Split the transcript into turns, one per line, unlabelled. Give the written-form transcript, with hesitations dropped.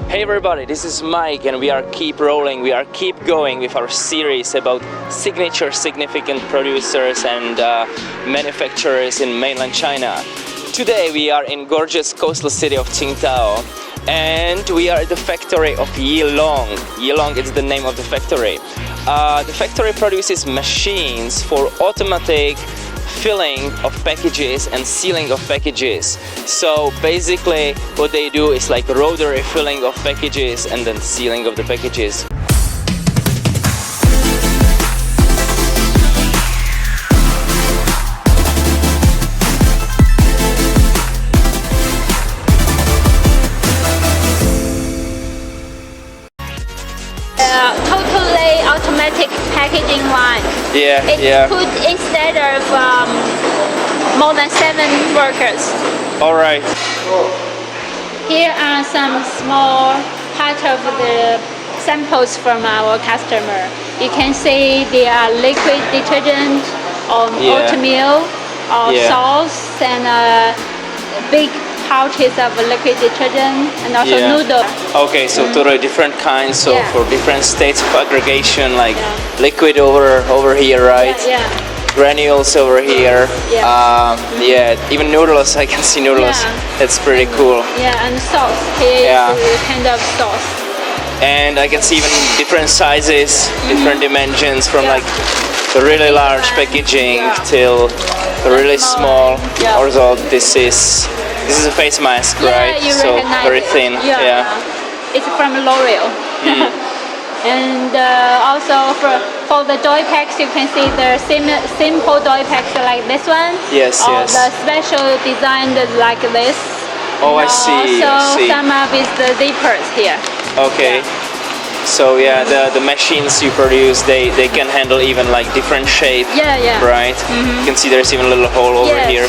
Hey everybody, this is Mike and we are keep rolling, we are keep going with our series about signature significant producers and manufacturers in mainland China. Today we are in gorgeous coastal city of Qingdao and we are at the factory of Yilong. Yilong is the name of the factory. The factory produces machines for automatic filling of packages and sealing of packages. So basically what they do is like rotary filling of packages and then sealing of the packages.
Totally automatic packaging line.
Yeah.
Put instead of more than 7 workers.
All right.
Here are some small part of the samples from our customer. You can see they are liquid detergent or oatmeal or sauce and big pouches of liquid detergent and also noodle.
Okay, so totally different kinds. So for different states of aggregation, like liquid over here, right?
Yeah.
Granules over here. Even noodles. I can see noodles. That's pretty cool.
Yeah, and sauce. Here is kind of sauce.
And I can see even different sizes, different dimensions, from like the really large packaging till the really small. Also, this is a face mask, right? So very thin.
It's from L'Oreal. And also for the joy packs, you can see the simple joy packs like this one.
Yes.
The special designed like this.
Oh, I see.
Also some with the zippers here.
Okay. So the machines you produce, they can handle even like different shape. Right? You can see there's even a little hole over here.